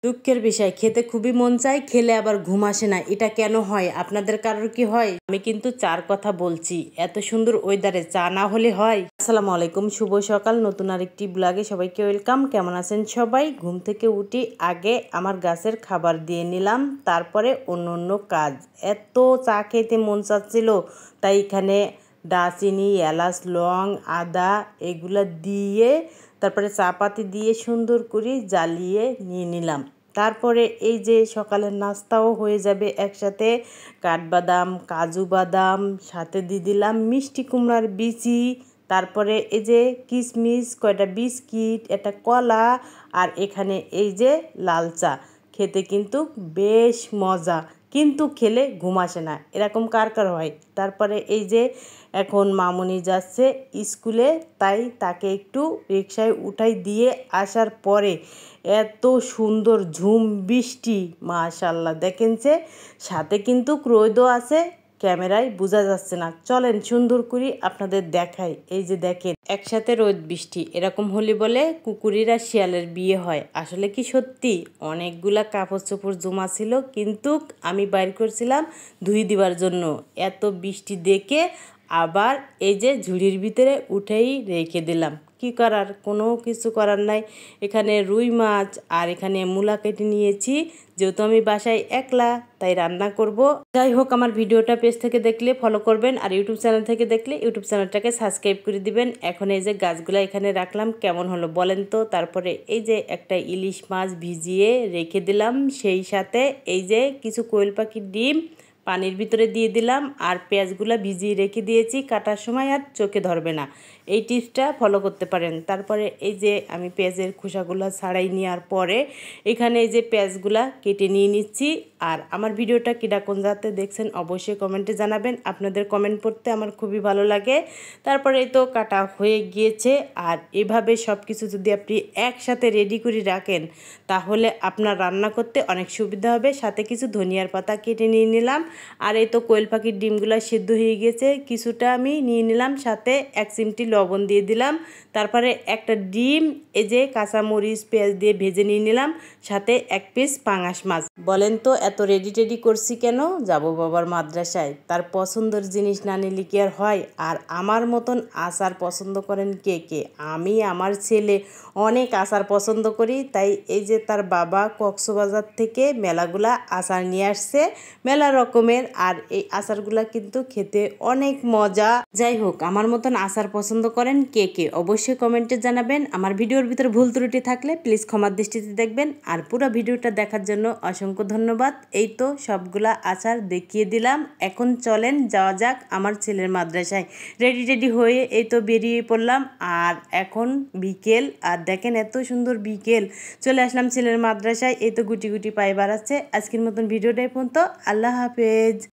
দুঃখের বিষয়, খেতে খুবই মন চায়, খেলে আবার ঘুম আসে না। এটা কেন হয়? আপনাদের কারোর কি হয়? আমি কিন্তু চার কথা বলছি। এত সুন্দর ওয়েদারে চা না হলে হয়? আসসালামু আলাইকুম, শুভ সকাল। নতুন আরেকটি ব্লগে সবাইকে ওয়েলকাম। কেমন আছেন সবাই? ঘুম থেকে উঠি আগে আমার গাছের খাবার দিয়ে নিলাম, তারপরে অন্য কাজ। এত চা খেতে মন চাচ্ছিল, তাই এখানে দারচিনি, এলাচ, লং, আদা এগুলা দিয়ে তারপরে চা পাতি দিয়ে সুন্দর করে জ্বালিয়ে নিয়ে নিলাম। তারপরে এই যে সকালের নাস্তাও হয়ে যাবে একসাথে। কাঠবাদাম, কাজু বাদাম, সাথে দিয়ে দিলাম মিষ্টি কুমড়ার বিচি, তারপরে এই যে কিশমিশ, কয়টা বিস্কিট, একটা কলা, আর এখানে এই যে লাল চা। খেতে কিন্তু বেশ মজা, কিন্তু খেলে ঘুম আসে না। এরকম কার কার হয়? তারপরে এই যে এখন মামুনি যাচ্ছে স্কুলে, তাই তাকে একটু রিকশায় উঠাই দিয়ে আসার পরে এত সুন্দর ঝুম বৃষ্টি, মাশাল্লাহ। দেখেন যে সাথে কিন্তু রোদও আছে, ক্যামেরায় বোঝা যাচ্ছে না। চলেন সুন্দর করে আপনাদের দেখাই। এই যে দেখেন একসাথে রোদ বৃষ্টি, এরকম হলে বলে কুকুরের আর শিয়ালের বিয়ে হয়। আসলে কি সত্যি? অনেকগুলা কাপড় চোপড় জমা ছিল, কিন্তু আমি বাইর করছিলাম ধুই দিবার জন্য। এত বৃষ্টি দেখে আবার এই যে ঝুড়ির ভিতরে উঠেই রেখে দিলাম। কি করার, কোনো কিছু করার নাই। এখানে রুই মাছ আর এখানে মূলা কেটে নিয়েছি, যেহেতু আমি বাসায় একলা তাই রান্না করব। যাই হোক, আমার ভিডিওটা পেজ থেকে দেখলে ফলো করবেন, আর ইউটিউব চ্যানেল থেকে দেখলে ইউটিউব চ্যানেলটাকে সাবস্ক্রাইব করে দিবেন। এখন এই যে গাছগুলো এখানে রাখলাম, কেমন হলো বলেন তো? তারপরে এই যে একটা ইলিশ মাছ ভিজিয়ে রেখে দিলাম, সেই সাথে এই যে কিছু কোয়েল পাখির ডিম পানির ভিতরে দিয়ে দিলাম, আর পেঁয়াজগুলো ভিজিয়ে রেখে দিয়েছি, কাটার সময় আর চোখে ধরবে না। এই টিপসটা ফলো করতে পারেন। তারপরে এই যে আমি পেঁয়াজের খোসাগুলো ছাড়াই নেওয়ার পরে এখানে এই যে পেঁয়াজগুলা কেটে নিয়ে নিচ্ছি। আর আমার ভিডিওটা কিরকম যাতে দেখছেন অবশ্যই কমেন্টে জানাবেন। আপনাদের কমেন্ট পড়তে আমার খুবই ভালো লাগে। তারপরে এই তো কাটা হয়ে গিয়েছে। আর এভাবে সব কিছু যদি আপনি একসাথে রেডি করে রাখেন, তাহলে আপনার রান্না করতে অনেক সুবিধা হবে। সাথে কিছু ধনিয়ার পাতা কেটে নিয়ে নিলাম। আর এই তো কোয়েল পাখির ডিমগুলো সিদ্ধ হয়ে গেছে, কিছুটা আমি নিয়ে নিলাম, সাথে 1 চিমটি লবণ দিয়ে দিলাম। তারপরে একটা ডিম এই যে কাঁচামরিচ পেঁয়াজ দিয়ে ভেজে নিয়ে নিলাম, সাথে 1 পিস পাঙাশ মাছ। বলেন তো এত রেডি করছি কেন? যাব বাবার মাদ্রাসায়, তার পছন্দের জিনিস না নিলে কি আর হয়? আর আমার মতন আচার পছন্দ করেন কে কে? আমি আমার ছেলে অনেক আচার পছন্দ করি, তাই এই যে তার বাবা কক্সবাজার থেকে মেলাগুলা আচার নিয়ে আসছে, মেলা রকমের। আর এই আচারগুলা কিন্তু খেতে অনেক মজা। যাই হোক, আমার মতন আচার পছন্দ করেন কে কে অবশ্যই কমেন্টে জানাবেন। আমার ভিডিওর ভিতরে ভুল ত্রুটি থাকলে প্লিজ ক্ষমার দৃষ্টিতে দেখবেন। আর পুরো ভিডিওটা দেখার জন্য অসংখ্য ধন্যবাদ। এই তো সবগুলা আচার দেখিয়ে দিলাম। এখন চলেন যাওয়া যাক আমার ছেলের মাদ্রাসায়। রেডি হয়ে এই তো বেরিয়ে পড়লাম। আর এখন বিকেল, আর দেখেন এত সুন্দর বিকেল। চলে আসলাম ছেলের মাদ্রাসায়। এই তো গুটি গুটি পায়ে বাড়াচ্ছে। আজকের মতন ভিডিওটাই পর্যন্ত। আল্লাহ হাফেজ।